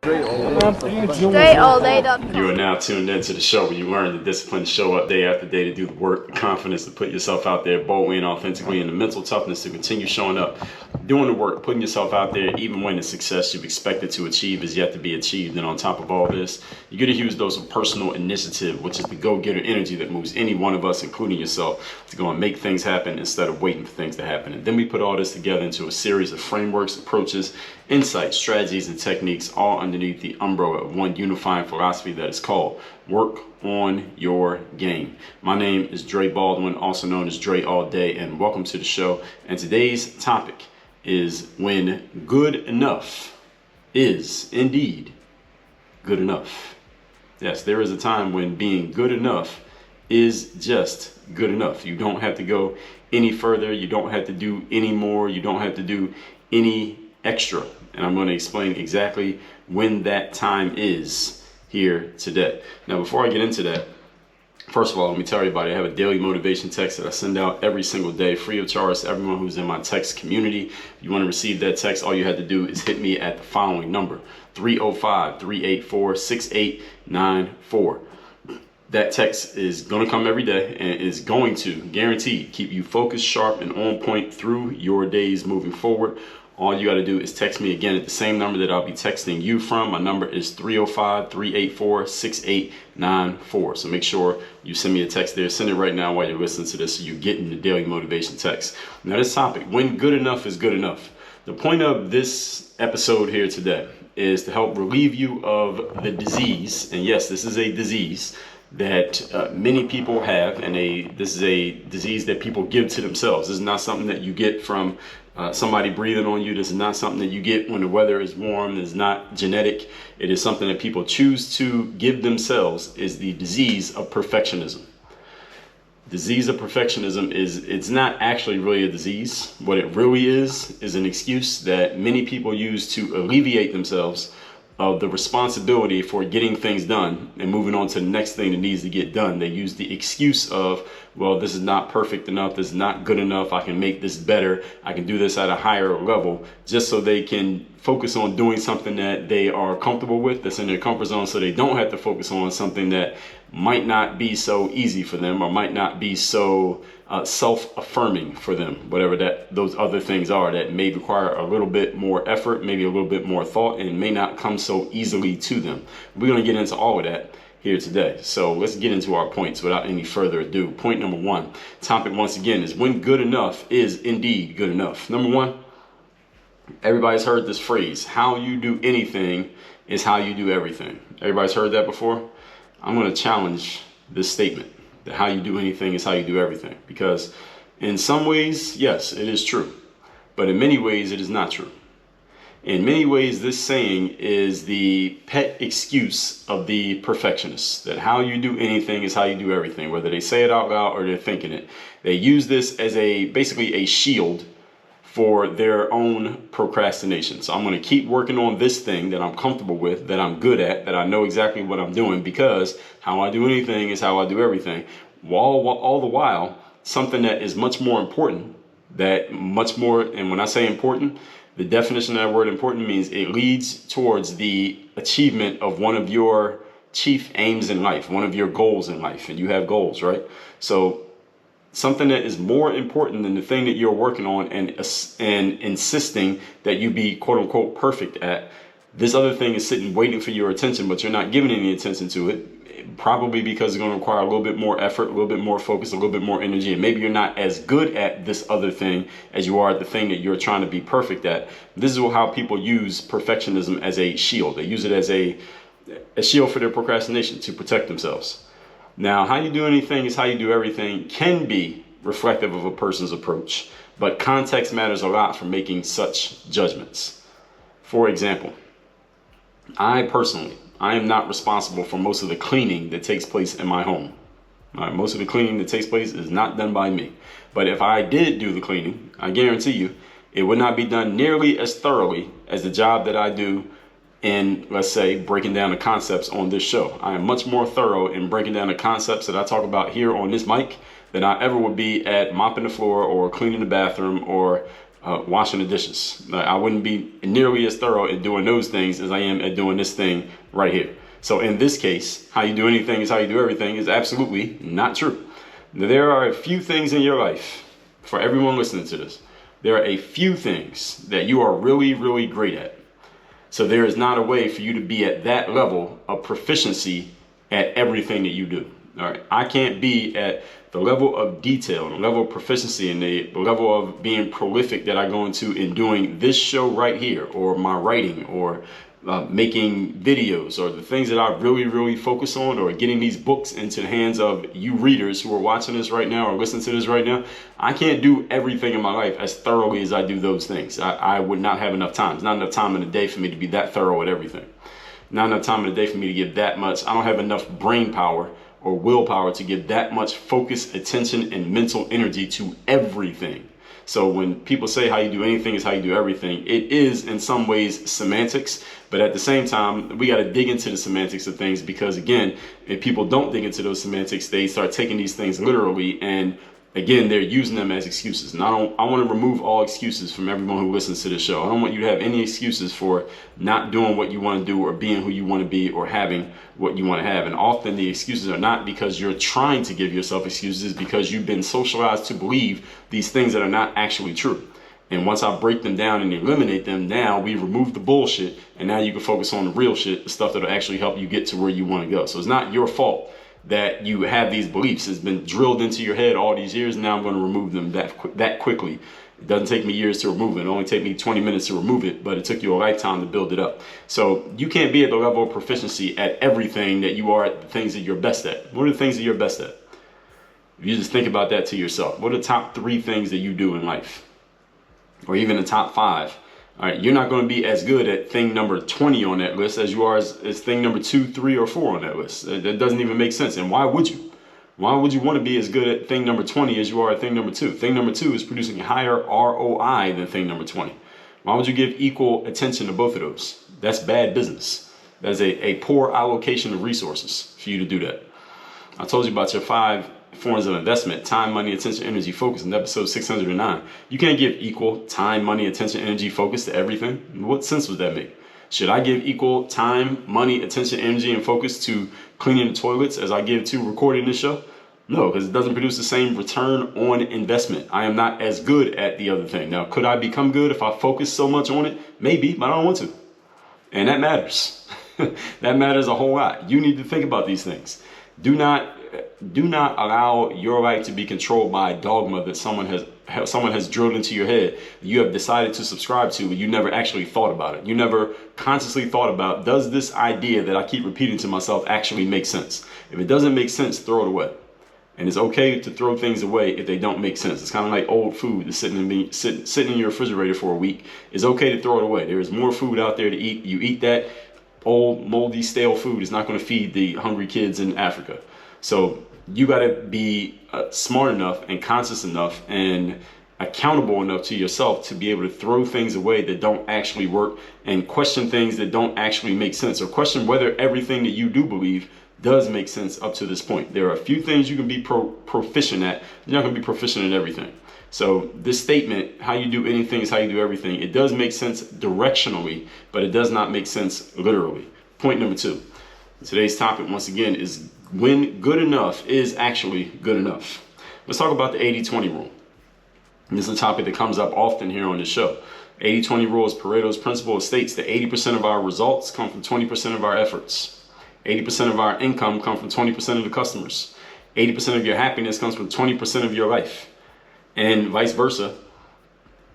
Straight You are now tuned into the show where you learn the discipline to show up day after day, to do the work, the confidence to put yourself out there boldly and authentically, and the mental toughness to continue showing up, doing the work, putting yourself out there even when the success you've expected to achieve is yet to be achieved. And on top of all this, you get a huge dose of personal initiative, which is the go-getter energy that moves any one of us, including yourself, to go and make things happen instead of waiting for things to happen. And then we put all this together into a series of frameworks, approaches, insights, strategies, and techniques, all underneath the umbrella of one unifying philosophy that is called work on your game. My name is Dre Baldwin, also known as Dre All Day, and welcome to the show. And today's topic is when good enough is indeed good enough. Yes, there is a time when being good enough is just good enough. You don't have to go any further. You don't have to do any more. You don't have to do any extra. And I'm going to explain exactly when that time is here today. Now, before I get into that, first of all, let me tell everybody I have a daily motivation text that I send out every single day, free of charge to everyone who's in my text community. If you want to receive that text, all you have to do is hit me at the following number, 305-384-6894. That text is going to come every day and is going to, guaranteed, keep you focused, sharp, and on point through your days moving forward. All you got to do is text me again at the same number that I'll be texting you from. My number is 305-384-6894. So make sure you send me a text there. Send it right now while you're listening to this so you're getting the daily motivation text. Now, this topic, when good enough is good enough. The point of this episode here today is to help relieve you of the disease. And yes, this is a disease that many people have, and this is a disease that people give to themselves. This is not something that you get from somebody breathing on you. This is not something that you get when the weather is warm. It's not genetic. It is something that people choose to give themselves. Is the disease of perfectionism. Disease of perfectionism it's not actually really a disease. What it really is an excuse that many people use to alleviate themselves of the responsibility for getting things done and moving on to the next thing that needs to get done. They use the excuse of, well, this is not perfect enough, this is not good enough, I can make this better, I can do this at a higher level, just so they can focus on doing something that they are comfortable with, that's in their comfort zone, so they don't have to focus on something that might not be so easy for them or might not be so self-affirming for them, whatever those other things are that may require a little bit more effort, maybe a little bit more thought, and may not come so easily to them. We're going to get into all of that here today. So let's get into our points without any further ado. Point number one, topic once again, is when good enough is indeed good enough. Number one, everybody's heard this phrase, how you do anything is how you do everything. Everybody's heard that before? I'm going to challenge this statement, that how you do anything is how you do everything. Because in some ways, yes, it is true. But in many ways, it is not true. In many ways, this saying is the pet excuse of the perfectionists, that how you do anything is how you do everything, whether they say it out loud or they're thinking it. They use this as basically a shield for their own procrastination. So I'm going to keep working on this thing that I'm comfortable with, that I'm good at, that I know exactly what I'm doing, because how I do anything is how I do everything. All the while, something that is much more important, and when I say important, the definition of that word important means it leads towards the achievement of one of your chief aims in life, one of your goals in life, and you have goals, right? So something that is more important than the thing that you're working on and insisting that you be quote unquote perfect at, this other thing is sitting waiting for your attention, but you're not giving any attention to it, probably because it's going to require a little bit more effort, a little bit more focus, a little bit more energy, and maybe you're not as good at this other thing as you are at the thing that you're trying to be perfect at. This is how people use perfectionism as a shield. They use it as a shield for their procrastination, to protect themselves. Now, how you do anything is how you do everything can be reflective of a person's approach, but context matters a lot for making such judgments. For example, I am not responsible for most of the cleaning that takes place in my home. Most of the cleaning that takes place is not done by me. But if I did do the cleaning, I guarantee you, it would not be done nearly as thoroughly as the job that I do in, let's say, breaking down the concepts on this show. I am much more thorough in breaking down the concepts that I talk about here on this mic than I ever would be at mopping the floor or cleaning the bathroom or washing the dishes. I wouldn't be nearly as thorough at doing those things as I am at doing this thing right here. So in this case, how you do anything is how you do everything is absolutely not true. There are a few things in your life, for everyone listening to this, there are a few things that you are really, really great at. So there is not a way for you to be at that level of proficiency at everything that you do. All right. I can't be at the level of detail, the level of proficiency, and the level of being prolific that I go into in doing this show right here, or my writing, or making videos, or the things that I really, really focus on, or getting these books into the hands of you readers who are watching this right now or listening to this right now. I can't do everything in my life as thoroughly as I do those things. I would not have enough time. There's not enough time in the day for me to be that thorough at everything. Not enough time in the day for me to give that much. I don't have enough brain power or willpower to give that much focus, attention, and mental energy to everything. So when people say how you do anything is how you do everything, it is in some ways semantics, but at the same time, we got to dig into the semantics of things, because again, if people don't dig into those semantics, they start taking these things literally, and again, they're using them as excuses. And I want to remove all excuses from everyone who listens to this show. I don't want you to have any excuses for not doing what you want to do, or being who you want to be, or having what you want to have. And often the excuses are not because you're trying to give yourself excuses, because you've been socialized to believe these things that are not actually true. And once I break them down and eliminate them, now we remove the bullshit, and now you can focus on the real shit, the stuff that'll actually help you get to where you want to go. So it's not your fault that you have these beliefs. It's been drilled into your head all these years. Now I'm going to remove them that quickly. It doesn't take me years to remove it. It only take me 20 minutes to remove it, but it took you a lifetime to build it up. So you can't be at the level of proficiency at everything that you are at the things that you're best at. What are the things that you're best at? If you just think about that to yourself, what are the top 3 things that you do in life? Or even the top 5. All right, you're not going to be as good at thing number 20 on that list as you are as thing number 2, 3, or 4 on that list. That doesn't even make sense. And why would you? Why would you want to be as good at thing number 20 as you are at thing number 2? Thing number 2 is producing higher ROI than thing number 20. Why would you give equal attention to both of those? That's bad business. That's a poor allocation of resources for you to do that. I told you about your 5 forms of investment: time, money, attention, energy, focus, in episode 609. You can't give equal time, money, attention, energy, focus to everything. What sense would that make? Should I give equal time, money, attention, energy, and focus to cleaning the toilets as I give to recording this show? No, because it doesn't produce the same return on investment. I am not as good at the other thing. Now, could I become good if I focus so much on it? Maybe, but I don't want to. And that matters. That matters a whole lot. You need to think about these things. Do not allow your life to be controlled by a dogma that someone has drilled into your head. You have decided to subscribe to, but you never actually thought about it. You never consciously thought about, does this idea that I keep repeating to myself actually make sense? If it doesn't make sense, throw it away. And it's okay to throw things away if they don't make sense. It's kind of like old food that's sitting in your refrigerator for a week. It's okay to throw it away. There is more food out there to eat. You eat that old, moldy, stale food is not going to feed the hungry kids in Africa. So you got to be smart enough and conscious enough and accountable enough to yourself to be able to throw things away that don't actually work, and question things that don't actually make sense, or question whether everything that you do believe does make sense up to this point. There are a few things you can be proficient at. You're not going to be proficient at everything. So this statement, how you do anything is how you do everything, it does make sense directionally, but it does not make sense literally. Point number 2. Today's topic, once again, is when good enough is actually good enough. Let's talk about the 80-20 rule. This is a topic that comes up often here on the show. 80-20 rule is Pareto's principle. It states that 80% of our results come from 20% of our efforts. 80% of our income comes from 20% of the customers. 80% of your happiness comes from 20% of your life. And vice versa.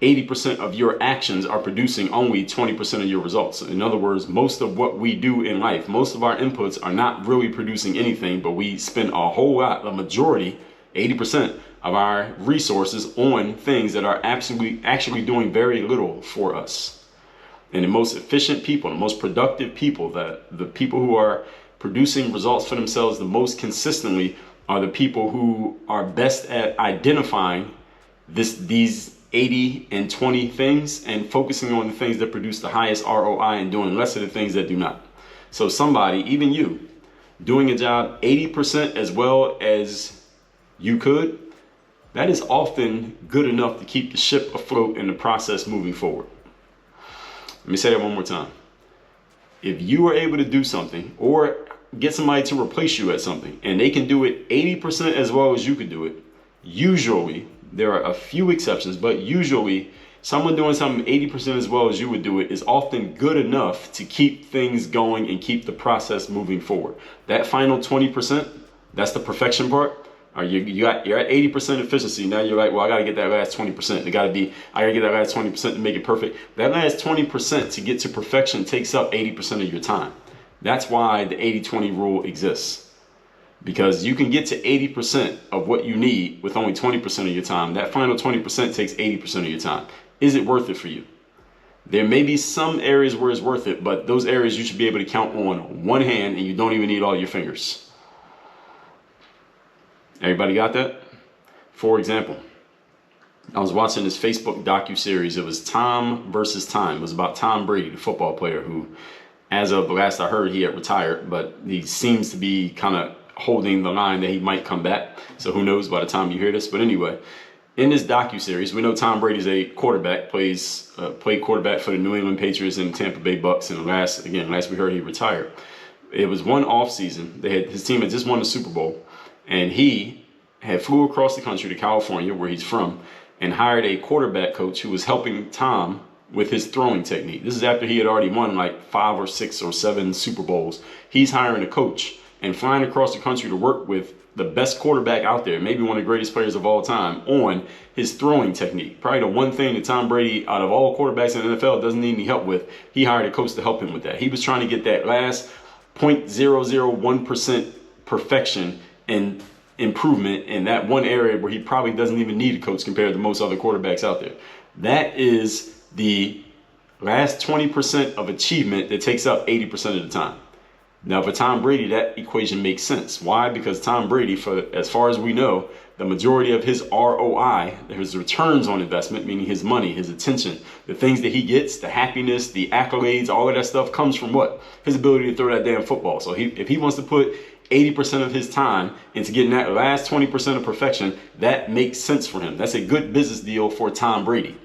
80% of your actions are producing only 20% of your results. In other words, most of what we do in life, most of our inputs are not really producing anything, but we spend a whole lot, the majority, 80% of our resources on things that are actually doing very little for us. And the most efficient people, the most productive people, the people who are producing results for themselves the most consistently are the people who are best at identifying these 80 and 20 things and focusing on the things that produce the highest ROI and doing less of the things that do not. So somebody, even you, doing a job 80% as well as you could, that is often good enough to keep the ship afloat and the process moving forward. Let me say that one more time. If you are able to do something or get somebody to replace you at something and they can do it 80% as well as you could do it, usually, there are a few exceptions, but usually someone doing something 80% as well as you would do it is often good enough to keep things going and keep the process moving forward. That final 20%, that's the perfection part. You're at 80% efficiency. Now you're like, well, I got to get that last 20%. I got to get that last 20% to make it perfect. That last 20% to get to perfection takes up 80% of your time. That's why the 80-20 rule exists. Because you can get to 80% of what you need with only 20% of your time. That final 20% takes 80% of your time. Is it worth it for you? There may be some areas where it's worth it, but those areas you should be able to count on one hand, and you don't even need all your fingers. Everybody got that? For example, I was watching this Facebook docu-series. It was Tom versus Time. It was about Tom Brady, the football player who, as of the last I heard, he had retired, but he seems to be kind of holding the line that he might come back. So who knows by the time you hear this. But anyway, in this docu-series, we know Tom Brady's a quarterback, played quarterback for the New England Patriots and Tampa Bay Bucks. And last we heard, he retired. It was one off season. His team had just won the Super Bowl. And he had flew across the country to California, where he's from, and hired a quarterback coach who was helping Tom with his throwing technique. This is after he had already won like 5 or 6 or 7 Super Bowls. He's hiring a coach and flying across the country to work with the best quarterback out there, maybe one of the greatest players of all time, on his throwing technique. Probably the one thing that Tom Brady, out of all quarterbacks in the NFL, doesn't need any help with. He hired a coach to help him with that. He was trying to get that last 0.001% perfection and improvement in that one area where he probably doesn't even need a coach compared to most other quarterbacks out there. That is the last 20% of achievement that takes up 80% of the time. Now, for Tom Brady, that equation makes sense. Why? Because Tom Brady, for as far as we know, the majority of his ROI, his returns on investment, meaning his money, his attention, the things that he gets, the happiness, the accolades, all of that stuff comes from what? His ability to throw that damn football. So if he wants to put 80% of his time into getting that last 20% of perfection, that makes sense for him. That's a good business deal for Tom Brady.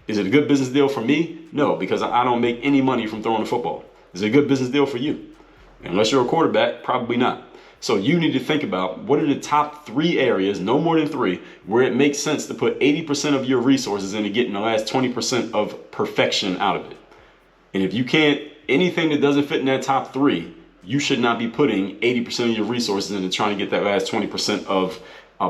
Is it a good business deal for me? No, because I don't make any money from throwing the football. Is it a good business deal for you? Unless you're a quarterback, probably not. So you need to think about what are the top 3 areas, no more than 3, where it makes sense to put 80% of your resources into getting the last 20% of perfection out of it. And if you can't, anything that doesn't fit in that top 3, you should not be putting 80% of your resources into trying to get that last 20% of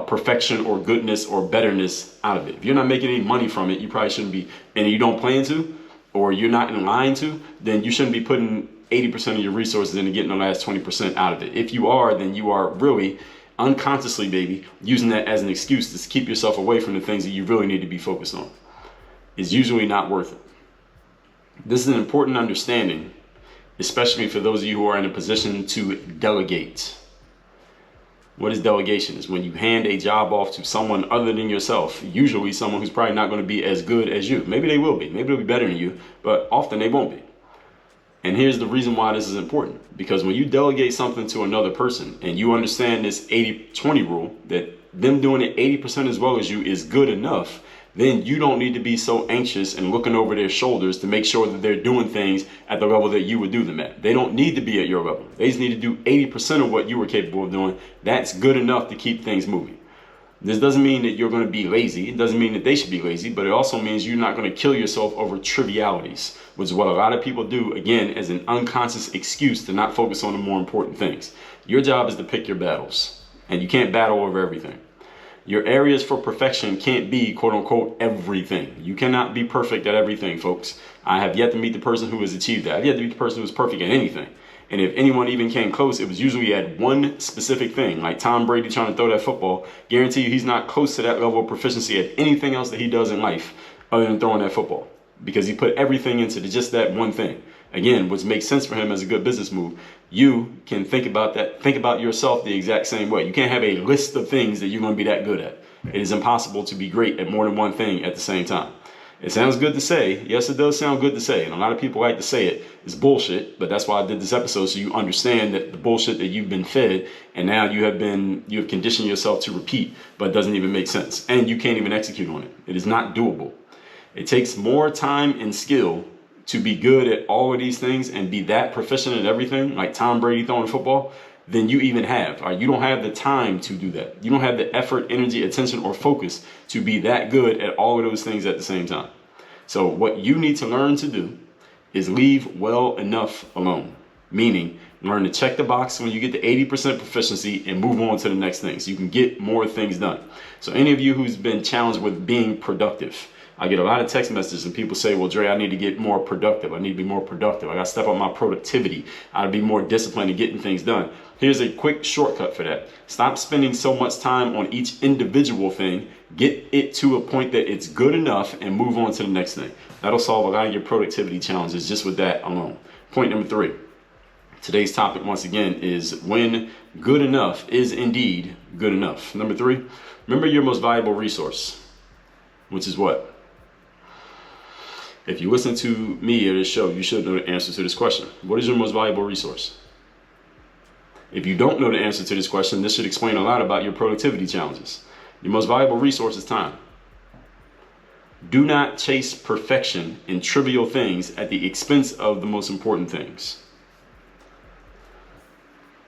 perfection or goodness or betterness out of it. If you're not making any money from it, you probably shouldn't be, and you don't plan to, or you're not in line to, then you shouldn't be putting 80% of your resources into getting the last 20% out of it. If you are, then you are really unconsciously, baby, using that as an excuse to keep yourself away from the things that you really need to be focused on. It's usually not worth it. This is an important understanding, especially for those of you who are in a position to delegate. What is delegation? Is when you hand a job off to someone other than yourself, usually someone who's probably not going to be as good as you. Maybe they will be. Maybe they'll be better than you, but often they won't be. And here's the reason why this is important. Because when you delegate something to another person and you understand this 80-20 rule, that them doing it 80% as well as you is good enough, then you don't need to be so anxious and looking over their shoulders to make sure that they're doing things at the level that you would do them at. They don't need to be at your level. They just need to do 80% of what you were capable of doing. That's good enough to keep things moving. This doesn't mean that you're going to be lazy. It doesn't mean that they should be lazy, but it also means you're not going to kill yourself over trivialities, which is what a lot of people do, again, as an unconscious excuse to not focus on the more important things. Your job is to pick your battles, and you can't battle over everything. Your areas for perfection can't be, quote unquote, everything. You cannot be perfect at everything, folks. I have yet to meet the person who has achieved that. I've yet to meet the person who's perfect at anything. And if anyone even came close, it was usually at one specific thing, like Tom Brady trying to throw that football. Guarantee you he's not close to that level of proficiency at anything else that he does in life other than throwing that football, because he put everything into just that one thing. Again, which makes sense for him as a good business move. You can think about that. Think about yourself the exact same way. You can't have a list of things that you're going to be that good at. It is impossible to be great at more than one thing at the same time. It sounds good to say. Yes, it does sound good to say. And a lot of people like to say it. It's bullshit. But that's why I did this episode, so you understand that the bullshit that you've been fed and now you have conditioned yourself to repeat, but it doesn't even make sense. And you can't even execute on it. It is not doable. It takes more time and skill to be good at all of these things and be that proficient at everything, like Tom Brady throwing football, than you even have. All right, you don't have the time to do that. You don't have the effort, energy, attention, or focus to be that good at all of those things at the same time. So what you need to learn to do is leave well enough alone. Meaning, learn to check the box when you get to 80% proficiency and move on to the next thing so you can get more things done. So any of you who's been challenged with being productive, I get a lot of text messages and people say, well, Dre, I need to get more productive. I need to be more productive. I got to step up my productivity. I got to be more disciplined in getting things done. Here's a quick shortcut for that. Stop spending so much time on each individual thing. Get it to a point that it's good enough and move on to the next thing. That'll solve a lot of your productivity challenges just with that alone. Point number 3. Today's topic, once again, is when good enough is indeed good enough. Number 3, remember your most valuable resource, which is what? If you listen to me or this show, you should know the answer to this question. What is your most valuable resource? If you don't know the answer to this question, this should explain a lot about your productivity challenges. Your most valuable resource is time. Do not chase perfection in trivial things at the expense of the most important things.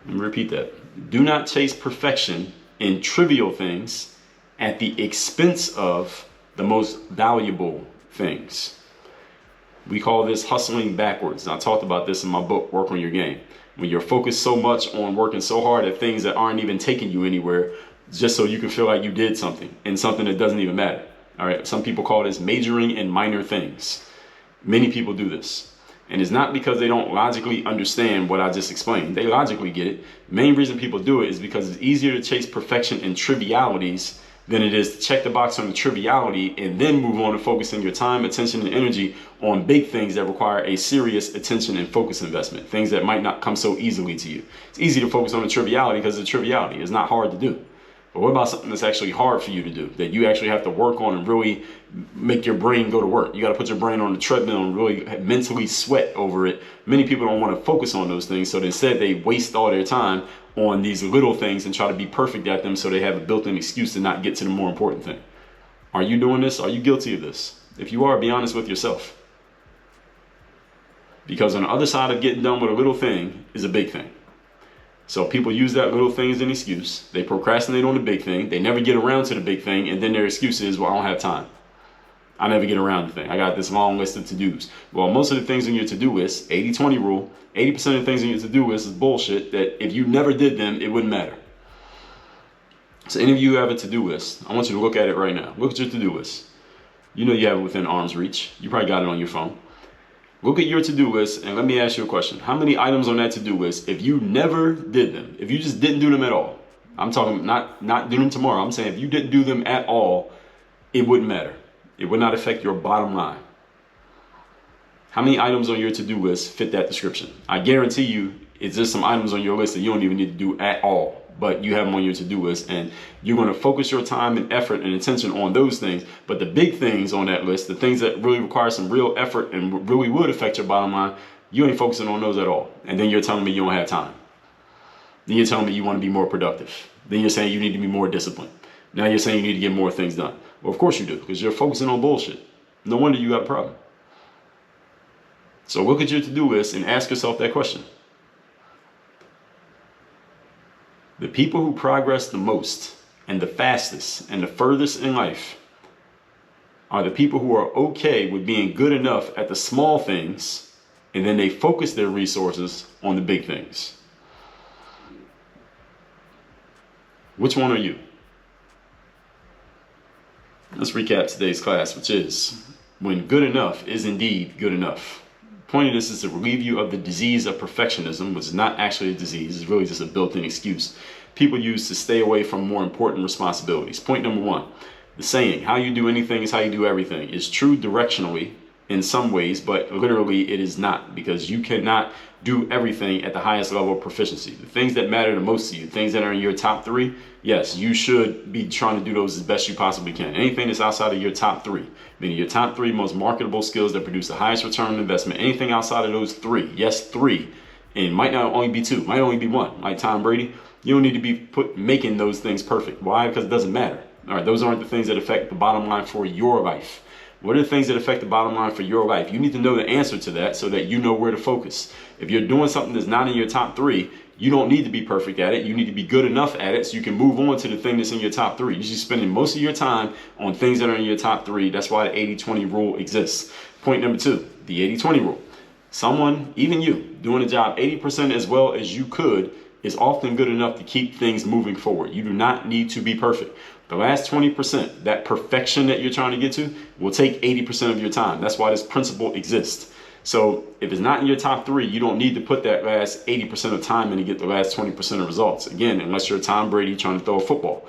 Let me repeat that. Do not chase perfection in trivial things at the expense of the most valuable things. We call this hustling backwards. And I talked about this in my book, Work on Your Game. When you're focused so much on working so hard at things that aren't even taking you anywhere, just so you can feel like you did something and something that doesn't even matter. All right. Some people call this majoring in minor things. Many people do this. And it's not because they don't logically understand what I just explained. They logically get it. The main reason people do it is because it's easier to chase perfection in trivialities than it is to check the box on the triviality and then move on to focusing your time, attention, and energy on big things that require a serious attention and focus investment, things that might not come so easily to you. It's easy to focus on the triviality because it's a triviality. It's not hard to do. But what about something that's actually hard for you to do, that you actually have to work on and really make your brain go to work? You got to put your brain on the treadmill and really mentally sweat over it. Many people don't want to focus on those things, so instead they waste all their time on these little things and try to be perfect at them so they have a built-in excuse to not get to the more important thing. Are you doing this? Are you guilty of this? If you are, be honest with yourself. Because on the other side of getting done with a little thing is a big thing. So people use that little thing as an excuse. They procrastinate on the big thing. They never get around to the big thing. And then their excuse is, well, I don't have time. I never get around to the thing. I got this long list of to-dos. Well, most of the things on your to-do list, 80-20 rule, 80% of the things on your to-do list is bullshit that if you never did them, it wouldn't matter. So any of you who have a to-do list, I want you to look at it right now. Look at your to-do list. You know you have it within arm's reach. You probably got it on your phone. Look at your to-do list and let me ask you a question. How many items on that to-do list, if you never did them, if you just didn't do them at all, I'm talking not do them tomorrow, I'm saying if you didn't do them at all, it wouldn't matter. It would not affect your bottom line. How many items on your to-do list fit that description? I guarantee you it's just some items on your list that you don't even need to do at all, but you have them on your to-do list and you're going to focus your time and effort and attention on those things. But the big things on that list, the things that really require some real effort and really would affect your bottom line, you ain't focusing on those at all. And then you're telling me you don't have time. Then you're telling me you want to be more productive. Then you're saying you need to be more disciplined. Now you're saying you need to get more things done. Well, of course you do, because you're focusing on bullshit. No wonder you got a problem. So look at your to-do list and ask yourself that question. The people who progress the most and the fastest and the furthest in life are the people who are okay with being good enough at the small things, and then they focus their resources on the big things. Which one are you? Let's recap today's class, which is when good enough is indeed good enough. The point of this is to relieve you of the disease of perfectionism, which is not actually a disease, it's really just a built-in excuse people use to stay away from more important responsibilities. Point number 1, the saying, how you do anything is how you do everything, is true directionally, in some ways, but literally it is not, because you cannot do everything at the highest level of proficiency. The things that matter the most to you, things that are in your top 3, yes, you should be trying to do those as best you possibly can. Anything that's outside of your top 3, meaning your top 3 most marketable skills that produce the highest return on investment, anything outside of those 3, yes, 3, and it might not only be 2, might only be 1, like Tom Brady, you don't need to be making those things perfect. Why? Because it doesn't matter. All right, those aren't the things that affect the bottom line for your life. What are the things that affect the bottom line for your life? You need to know the answer to that so that you know where to focus. If you're doing something that's not in your top 3, you don't need to be perfect at it. You need to be good enough at it so you can move on to the thing that's in your top 3. You should be spending most of your time on things that are in your top 3. That's why the 80-20 rule exists. Point number 2, the 80-20 rule. Someone, even you, doing a job 80% as well as you could is often good enough to keep things moving forward. You do not need to be perfect. The last 20%, that perfection that you're trying to get to, will take 80% of your time. That's why this principle exists. So if it's not in your top 3, you don't need to put that last 80% of time in to get the last 20% of results. Again, unless you're Tom Brady trying to throw a football.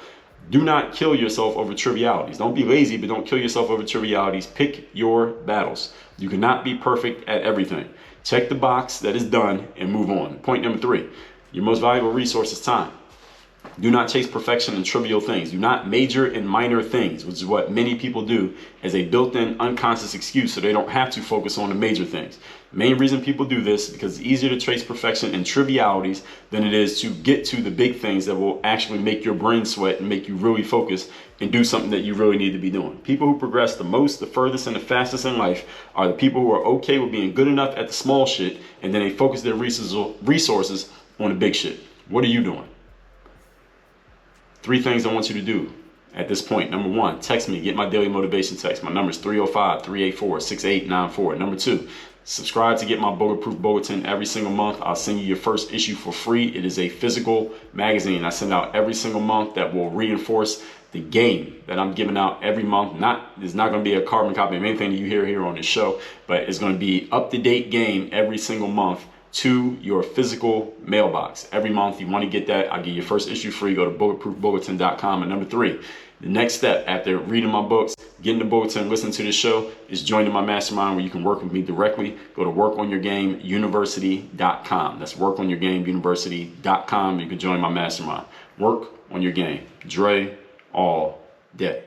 Do not kill yourself over trivialities. Don't be lazy, but don't kill yourself over trivialities. Pick your battles. You cannot be perfect at everything. Check the box that is done and move on. Point number 3, your most valuable resource is time. Do not chase perfection in trivial things. Do not major in minor things, which is what many people do as a built-in unconscious excuse so they don't have to focus on the major things. The main reason people do this is because it's easier to trace perfection in trivialities than it is to get to the big things that will actually make your brain sweat and make you really focus and do something that you really need to be doing. People who progress the most, the furthest, and the fastest in life are the people who are okay with being good enough at the small shit, and then they focus their resources on the big shit. What are you doing? 3 things I want you to do at this point. Number 1, text me. Get my daily motivation text. My number is 305-384-6894. Number 2, subscribe to get my Bulletproof Bulletin every single month. I'll send you your first issue for free. It is a physical magazine I send out every single month that will reinforce the game that I'm giving out every month. It's not going to be a carbon copy of anything that you hear here on this show, but it's going to be up-to-date game every single month to your physical mailbox. Every month you want to get that, I'll give you your first issue free. Go to bulletproofbulletin.com. And number 3, the next step after reading my books, getting the bulletin, listening to this show, is joining my mastermind where you can work with me directly. Go to workonyourgameuniversity.com. That's workonyourgameuniversity.com. You can join my mastermind. Work on your game. Dre all day.